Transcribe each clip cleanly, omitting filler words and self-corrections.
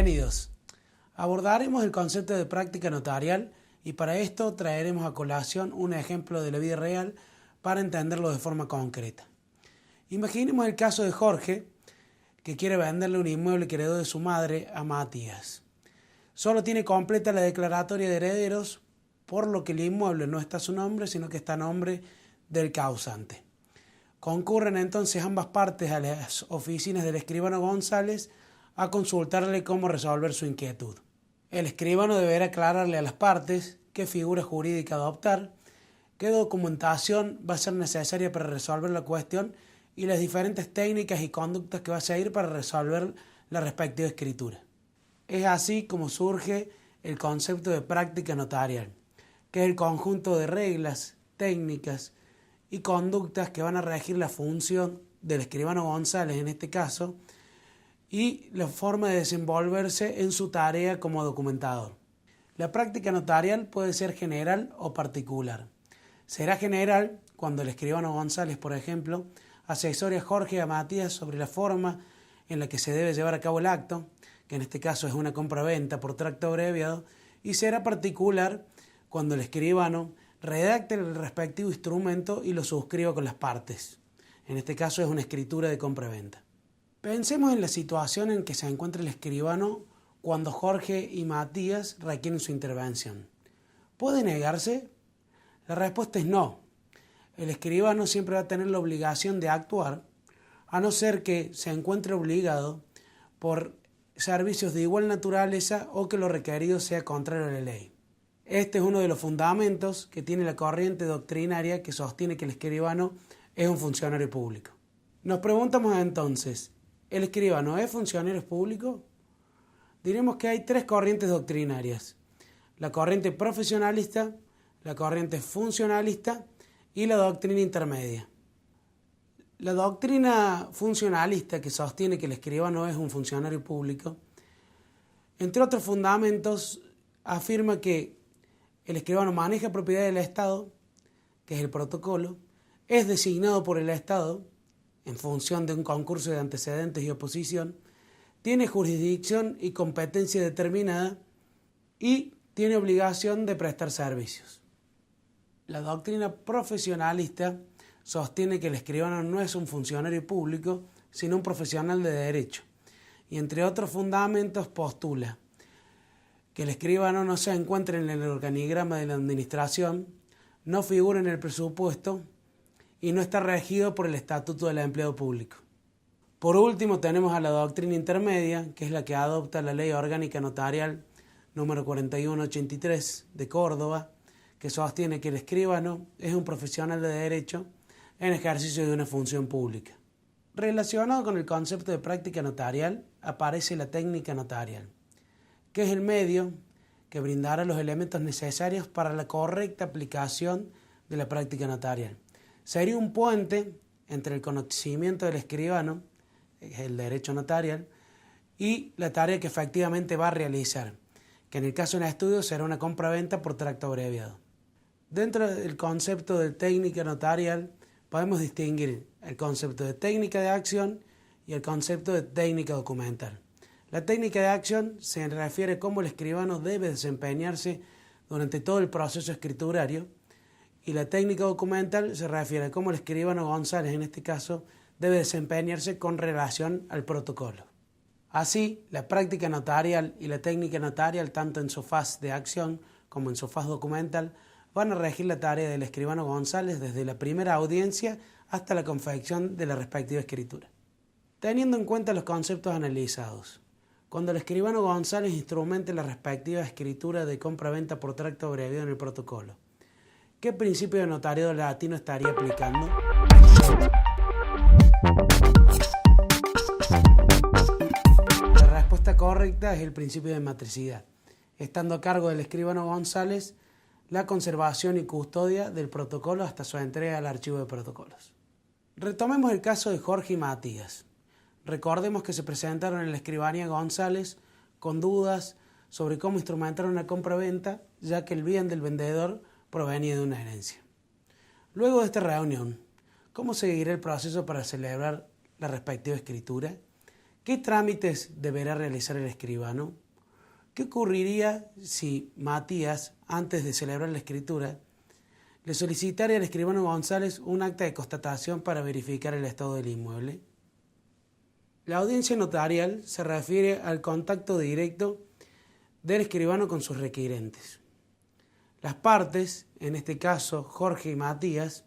Bienvenidos. Abordaremos el concepto de práctica notarial y para esto traeremos a colación un ejemplo de la vida real para entenderlo de forma concreta. Imaginemos el caso de Jorge, que quiere venderle un inmueble que heredó de su madre a Matías. Solo tiene completa la declaratoria de herederos, por lo que el inmueble no está a su nombre, sino que está a nombre del causante. Concurren entonces ambas partes a las oficinas del escribano González a consultarle cómo resolver su inquietud. El escribano deberá aclararle a las partes qué figura jurídica adoptar, qué documentación va a ser necesaria para resolver la cuestión y las diferentes técnicas y conductas que va a seguir para resolver la respectiva escritura. Es así como surge el concepto de práctica notarial, que es el conjunto de reglas, técnicas y conductas que van a regir la función del escribano González en este caso, y la forma de desenvolverse en su tarea como documentador. La práctica notarial puede ser general o particular. Será general cuando el escribano González, por ejemplo, asesore a Jorge y a Matías sobre la forma en la que se debe llevar a cabo el acto, que en este caso es una compra-venta por tracto abreviado, y será particular cuando el escribano redacte el respectivo instrumento y lo suscriba con las partes. En este caso es una escritura de compra-venta. Pensemos en la situación en que se encuentra el escribano cuando Jorge y Matías requieren su intervención. ¿Puede negarse? La respuesta es no. El escribano siempre va a tener la obligación de actuar, a no ser que se encuentre obligado por servicios de igual naturaleza o que lo requerido sea contrario a la ley. Este es uno de los fundamentos que tiene la corriente doctrinaria que sostiene que el escribano es un funcionario público. Nos preguntamos entonces, ¿el escribano es funcionario público? Diremos que hay tres corrientes doctrinarias: la corriente profesionalista, la corriente funcionalista y la doctrina intermedia. La doctrina funcionalista, que sostiene que el escribano es un funcionario público, entre otros fundamentos, afirma que el escribano maneja propiedad del Estado, que es el protocolo, es designado por el Estado en función de un concurso de antecedentes y oposición, tiene jurisdicción y competencia determinada y tiene obligación de prestar servicios. La doctrina profesionalista sostiene que el escribano no es un funcionario público, sino un profesional de derecho, y entre otros fundamentos postula que el escribano no se encuentre en el organigrama de la administración, no figura en el presupuesto y no está regido por el Estatuto del Empleado Público. Por último, tenemos a la doctrina intermedia, que es la que adopta la Ley Orgánica Notarial número 4183 de Córdoba, que sostiene que el escribano es un profesional de derecho en ejercicio de una función pública. Relacionado con el concepto de práctica notarial, aparece la técnica notarial, que es el medio que brindará los elementos necesarios para la correcta aplicación de la práctica notarial. Sería un puente entre el conocimiento del escribano, el derecho notarial, y la tarea que efectivamente va a realizar, que en el caso de un estudio será una compra-venta por tracto abreviado. Dentro del concepto de técnica notarial podemos distinguir el concepto de técnica de acción y el concepto de técnica documental. La técnica de acción se refiere a cómo el escribano debe desempeñarse durante todo el proceso escriturario, y la técnica documental se refiere a cómo el escribano González, en este caso, debe desempeñarse con relación al protocolo. Así, la práctica notarial y la técnica notarial, tanto en su faz de acción como en su faz documental, van a regir la tarea del escribano González desde la primera audiencia hasta la confección de la respectiva escritura. Teniendo en cuenta los conceptos analizados, cuando el escribano González instrumente la respectiva escritura de compra-venta por tracto abreviado en el protocolo, ¿qué principio de notariado latino estaría aplicando? La respuesta correcta es el principio de matricidad, estando a cargo del escribano González la conservación y custodia del protocolo hasta su entrega al archivo de protocolos. Retomemos el caso de Jorge y Matías. Recordemos que se presentaron en la escribanía González con dudas sobre cómo instrumentar una compra-venta, ya que el bien del vendedor provenía de una herencia. Luego de esta reunión, ¿cómo seguirá el proceso para celebrar la respectiva escritura? ¿Qué trámites deberá realizar el escribano? ¿Qué ocurriría si Matías, antes de celebrar la escritura, le solicitara al escribano González un acta de constatación para verificar el estado del inmueble? La audiencia notarial se refiere al contacto directo del escribano con sus requirentes. Las partes, en este caso Jorge y Matías,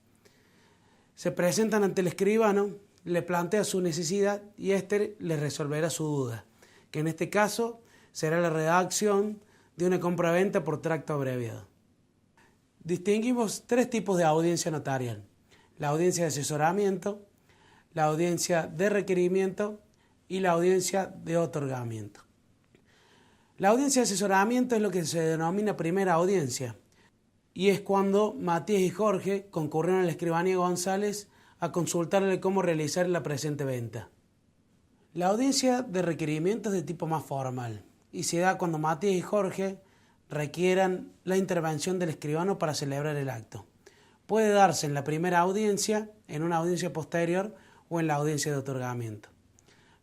se presentan ante el escribano, le plantea su necesidad y éste le resolverá su duda, que en este caso será la redacción de una compraventa por tracto abreviado. Distinguimos tres tipos de audiencia notarial: la audiencia de asesoramiento, la audiencia de requerimiento y la audiencia de otorgamiento. La audiencia de asesoramiento es lo que se denomina primera audiencia, y es cuando Matías y Jorge concurrieron a la escribanía González a consultarle cómo realizar la presente venta. La audiencia de requerimiento es de tipo más formal y se da cuando Matías y Jorge requieran la intervención del escribano para celebrar el acto. Puede darse en la primera audiencia, en una audiencia posterior o en la audiencia de otorgamiento.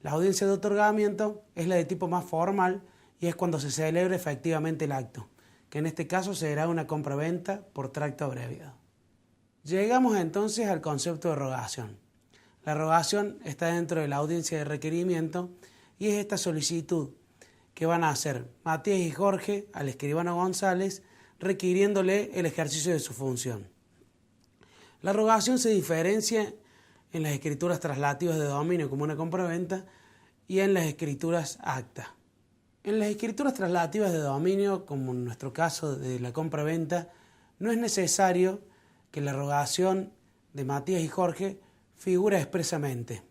La audiencia de otorgamiento es la de tipo más formal y es cuando se celebra efectivamente el acto, que en este caso será una compraventa por tracto abreviado. Llegamos entonces al concepto de rogación. La rogación está dentro de la audiencia de requerimiento y es esta solicitud que van a hacer Matías y Jorge al escribano González requiriéndole el ejercicio de su función. La rogación se diferencia en las escrituras traslativas de dominio como una compraventa y en las escrituras acta. En las escrituras traslativas de dominio, como en nuestro caso de la compraventa, no es necesario que la rogación de Matías y Jorge figure expresamente.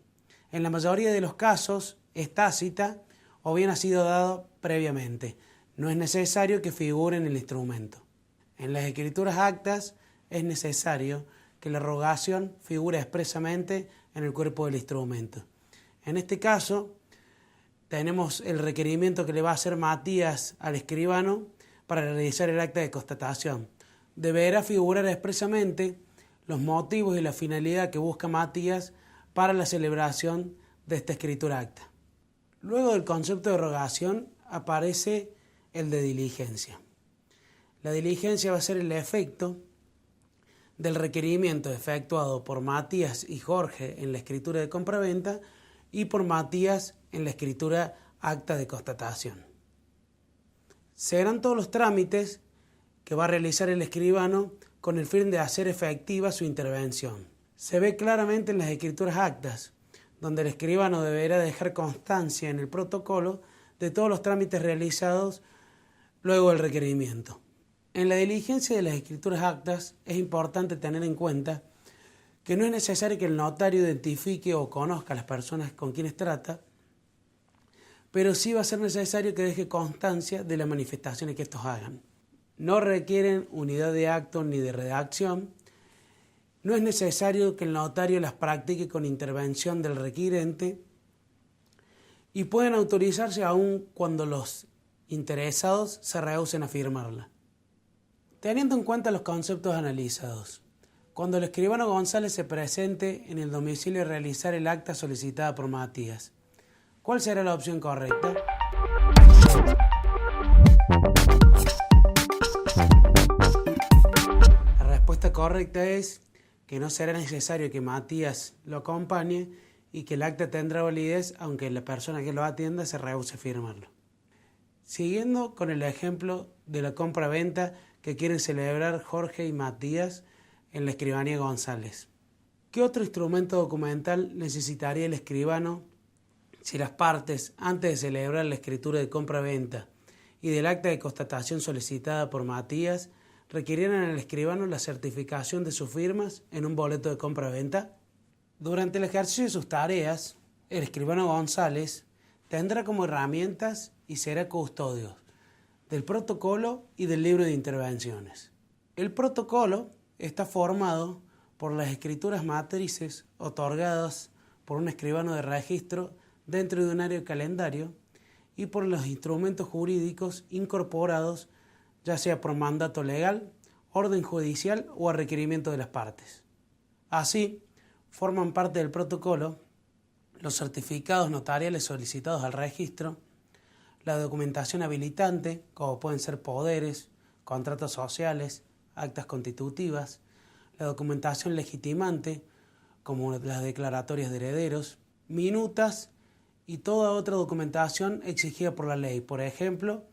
En la mayoría de los casos es tácita o bien ha sido dado previamente. No es necesario que figure en el instrumento. En las escrituras actas es necesario que la rogación figure expresamente en el cuerpo del instrumento. En este caso, tenemos el requerimiento que le va a hacer Matías al escribano para realizar el acta de constatación. Deberá figurar expresamente los motivos y la finalidad que busca Matías para la celebración de esta escritura acta. Luego del concepto de rogación aparece el de diligencia. La diligencia va a ser el efecto del requerimiento efectuado por Matías y Jorge en la escritura de compraventa y por Matías en la escritura acta de constatación. Serán todos los trámites que va a realizar el escribano con el fin de hacer efectiva su intervención. Se ve claramente en las escrituras actas, donde el escribano deberá dejar constancia en el protocolo de todos los trámites realizados luego del requerimiento. En la diligencia de las escrituras actas es importante tener en cuenta que no es necesario que el notario identifique o conozca a las personas con quienes trata, pero sí va a ser necesario que deje constancia de las manifestaciones que estos hagan. No requieren unidad de acto ni de redacción. No es necesario que el notario las practique con intervención del requirente y pueden autorizarse aún cuando los interesados se rehúsen a firmarla. Teniendo en cuenta los conceptos analizados, cuando el escribano González se presente en el domicilio a realizar el acta solicitada por Matías, ¿cuál será la opción correcta? La respuesta correcta es que no será necesario que Matías lo acompañe y que el acta tendrá validez aunque la persona que lo atienda se rehúse a firmarlo. Siguiendo con el ejemplo de la compra-venta que quieren celebrar Jorge y Matías en la escribanía González. ¿Qué otro instrumento documental necesitaría el escribano si las partes, antes de celebrar la escritura de compra-venta y del acta de constatación solicitada por Matías, requirieran al escribano la certificación de sus firmas en un boleto de compra-venta? Durante el ejercicio de sus tareas, el escribano González tendrá como herramientas y será custodio del protocolo y del libro de intervenciones. El protocolo está formado por las escrituras matrices otorgadas por un escribano de registro dentro de un área de calendario y por los instrumentos jurídicos incorporados, ya sea por mandato legal, orden judicial o a requerimiento de las partes. Así, forman parte del protocolo los certificados notariales solicitados al registro, la documentación habilitante, como pueden ser poderes, contratos sociales, actas constitutivas, la documentación legitimante, como las declaratorias de herederos, minutas y toda otra documentación exigida por la ley. Por ejemplo,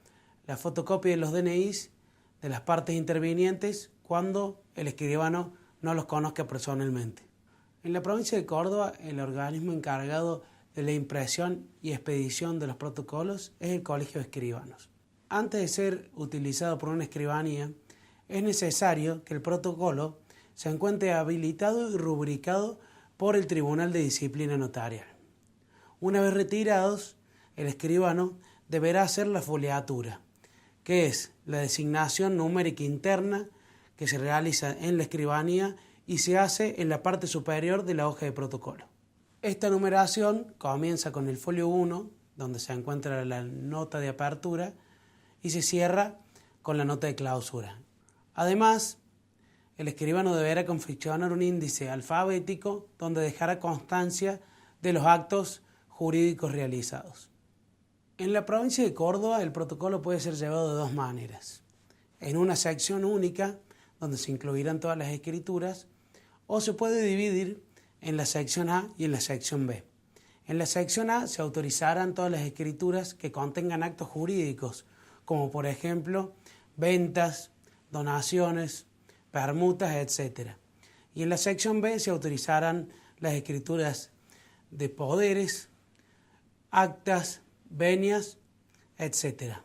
la fotocopia de los DNIs de las partes intervinientes cuando el escribano no los conozca personalmente. En la provincia de Córdoba, el organismo encargado de la impresión y expedición de los protocolos es el Colegio de Escribanos. Antes de ser utilizado por una escribanía, es necesario que el protocolo se encuentre habilitado y rubricado por el Tribunal de Disciplina Notarial. Una vez retirados, el escribano deberá hacer la foliatura, que es la designación numérica interna que se realiza en la escribanía y se hace en la parte superior de la hoja de protocolo. Esta numeración comienza con el folio 1, donde se encuentra la nota de apertura, y se cierra con la nota de clausura. Además, el escribano deberá confeccionar un índice alfabético donde dejará constancia de los actos jurídicos realizados. En la provincia de Córdoba, el protocolo puede ser llevado de dos maneras: en una sección única, donde se incluirán todas las escrituras, o se puede dividir en la sección A y en la sección B. En la sección A se autorizarán todas las escrituras que contengan actos jurídicos, como por ejemplo ventas, donaciones, permutas, etc. Y en la sección B se autorizarán las escrituras de poderes, actas, venias, etc.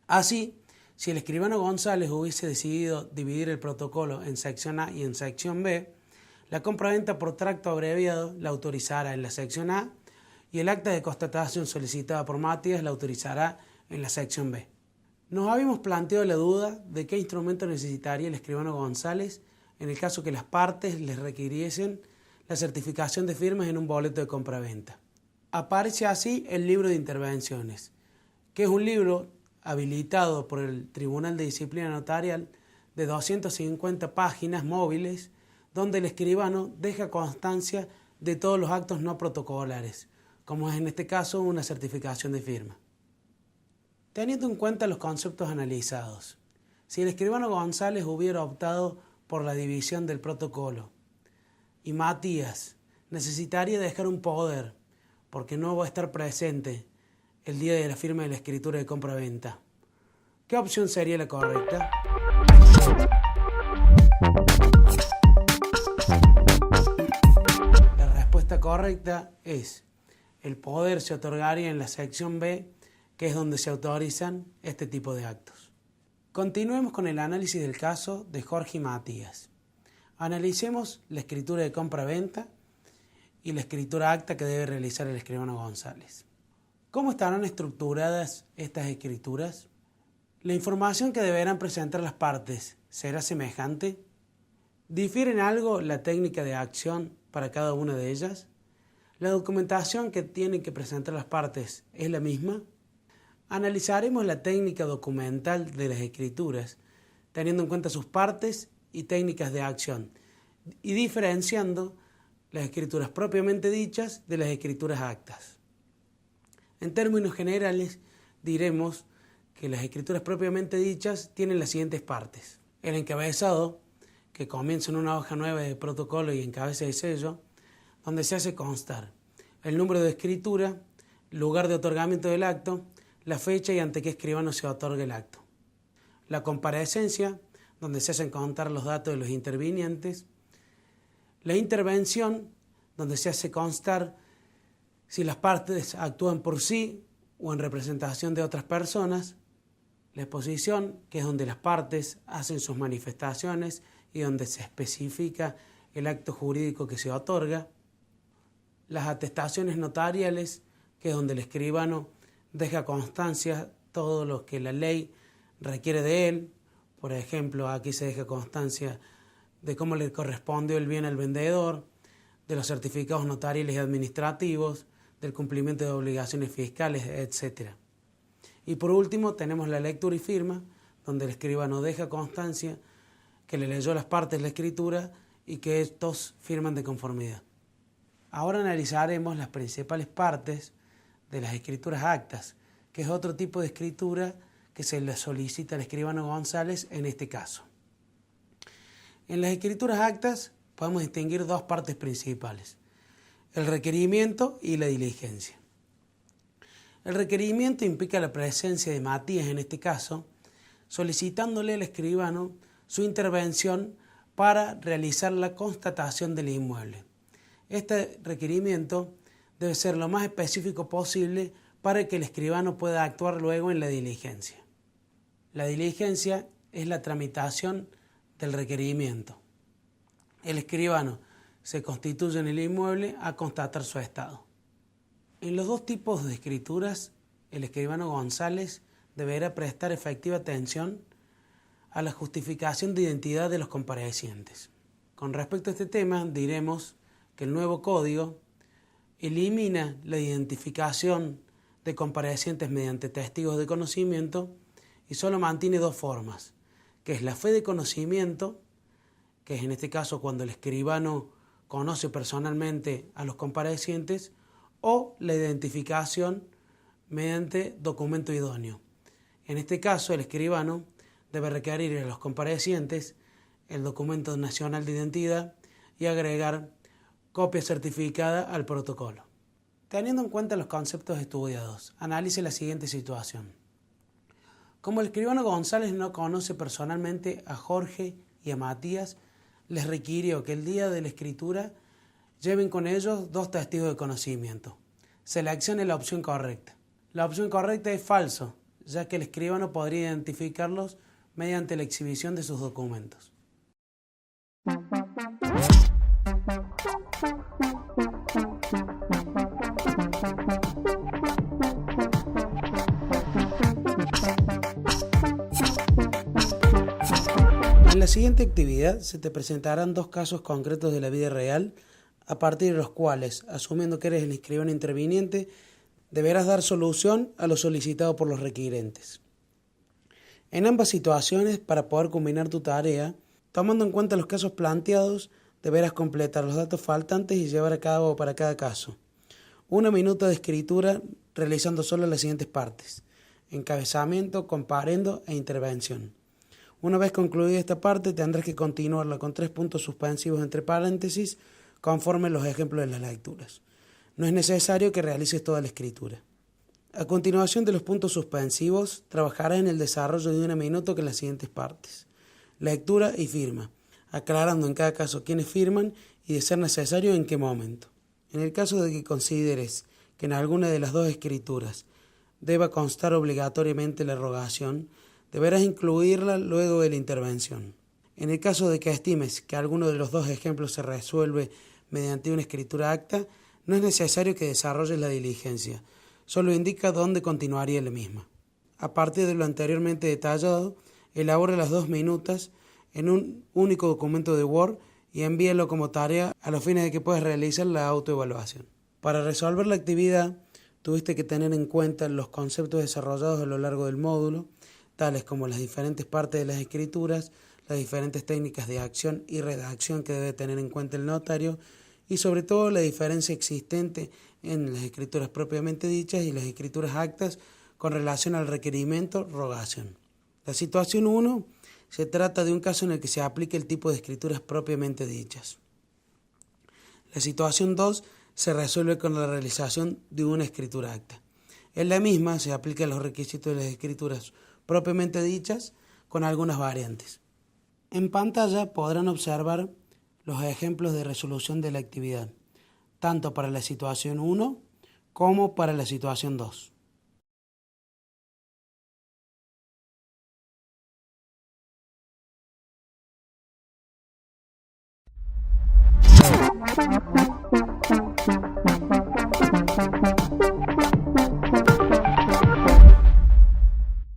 Así, si el escribano González hubiese decidido dividir el protocolo en sección A y en sección B, la compraventa por tracto abreviado la autorizará en la sección A y el acta de constatación solicitada por Matías la autorizará en la sección B. Nos habíamos planteado la duda de qué instrumento necesitaría el escribano González en el caso que las partes les requiriesen la certificación de firmas en un boleto de compraventa. Aparece así el libro de intervenciones, que es un libro habilitado por el Tribunal de Disciplina Notarial de 250 páginas móviles, donde el escribano deja constancia de todos los actos no protocolares, como es en este caso una certificación de firma. Teniendo en cuenta los conceptos analizados, si el escribano González hubiera optado por la división del protocolo y Matías necesitaría dejar un poder porque no va a estar presente el día de la firma de la escritura de compra-venta, ¿qué opción sería la correcta? La respuesta correcta es: el poder se otorgaría en la sección B, que es donde se autorizan este tipo de actos. Continuemos con el análisis del caso de Jorge y Matías. Analicemos la escritura de compra-venta y la escritura acta que debe realizar el escribano González. ¿Cómo estarán estructuradas estas escrituras? ¿La información que deberán presentar las partes será semejante? ¿Difiere en algo la técnica de acción para cada una de ellas? ¿La documentación que tienen que presentar las partes es la misma? Analizaremos la técnica documental de las escrituras, teniendo en cuenta sus partes y técnicas de acción, y diferenciando las escrituras propiamente dichas de las escrituras actas. En términos generales, diremos que las escrituras propiamente dichas tienen las siguientes partes: el encabezado, que comienza en una hoja nueva de protocolo y encabeza de sello, donde se hace constar el número de escritura, lugar de otorgamiento del acto, la fecha y ante qué escribano se otorga el acto. La comparecencia, donde se hacen contar los datos de los intervinientes. La intervención, donde se hace constar si las partes actúan por sí o en representación de otras personas. La exposición, que es donde las partes hacen sus manifestaciones y donde se especifica el acto jurídico que se otorga. Las atestaciones notariales, que es donde el escribano deja constancia todo lo que la ley requiere de él. Por ejemplo, aquí se deja constancia de cómo le correspondió el bien al vendedor, de los certificados notariales y administrativos, del cumplimiento de obligaciones fiscales, etc. Y por último tenemos la lectura y firma, donde el escribano deja constancia que le leyó las partes de la escritura y que estos firman de conformidad. Ahora analizaremos las principales partes de las escrituras actas, que es otro tipo de escritura que se le solicita al escribano González en este caso. En las escrituras actas podemos distinguir dos partes principales: el requerimiento y la diligencia. El requerimiento implica la presencia de Matías, en este caso, solicitándole al escribano su intervención para realizar la constatación del inmueble. Este requerimiento debe ser lo más específico posible para que el escribano pueda actuar luego en la diligencia. La diligencia es la tramitación del requerimiento. El escribano se constituye en el inmueble a constatar su estado. En los dos tipos de escrituras, el escribano González deberá prestar efectiva atención a la justificación de identidad de los comparecientes. Con respecto a este tema, diremos que el nuevo código elimina la identificación de comparecientes mediante testigos de conocimiento y solo mantiene dos formas, que es la fe de conocimiento, que es en este caso cuando el escribano conoce personalmente a los comparecientes, o la identificación mediante documento idóneo. En este caso, el escribano debe requerir a los comparecientes el documento nacional de identidad y agregar copia certificada al protocolo. Teniendo en cuenta los conceptos estudiados, analice la siguiente situación. Como el escribano González no conoce personalmente a Jorge y a Matías, les requirió que el día de la escritura lleven con ellos dos testigos de conocimiento. Seleccione la opción correcta. La opción correcta es falso, ya que el escribano podría identificarlos mediante la exhibición de sus documentos. En la siguiente actividad se te presentarán dos casos concretos de la vida real, a partir de los cuales, asumiendo que eres el escribano interviniente, deberás dar solución a lo solicitado por los requirentes. En ambas situaciones, para poder culminar tu tarea, tomando en cuenta los casos planteados, deberás completar los datos faltantes y llevar a cabo para cada caso 1 minuto de escritura realizando solo las siguientes partes: encabezamiento, comparendo e intervención. Una vez concluida esta parte, tendrás que continuarla con 3 puntos suspensivos entre paréntesis conforme los ejemplos de las lecturas. No es necesario que realices toda la escritura. A continuación de los puntos suspensivos, trabajarás en el desarrollo de 1 minuto con las siguientes partes: lectura y firma, aclarando en cada caso quiénes firman y, de ser necesario, en qué momento. En el caso de que consideres que en alguna de las dos escrituras deba constar obligatoriamente la rogación, deberás incluirla luego de la intervención. En el caso de que estimes que alguno de los dos ejemplos se resuelve mediante una escritura acta, no es necesario que desarrolles la diligencia, solo indica dónde continuaría la misma. A partir de lo anteriormente detallado, elabora las 2 minutas en un único documento de Word y envíalo como tarea a los fines de que puedas realizar la autoevaluación. Para resolver la actividad, tuviste que tener en cuenta los conceptos desarrollados a lo largo del módulo, tales como las diferentes partes de las escrituras, las diferentes técnicas de acción y redacción que debe tener en cuenta el notario y sobre todo la diferencia existente en las escrituras propiamente dichas y las escrituras actas con relación al requerimiento rogación. La situación 1 se trata de un caso en el que se aplica el tipo de escrituras propiamente dichas. La situación 2 se resuelve con la realización de una escritura acta. En la misma se aplican los requisitos de las escrituras propiamente dichas con algunas variantes. En pantalla podrán observar los ejemplos de resolución de la actividad, tanto para la situación 1 como para la situación 2.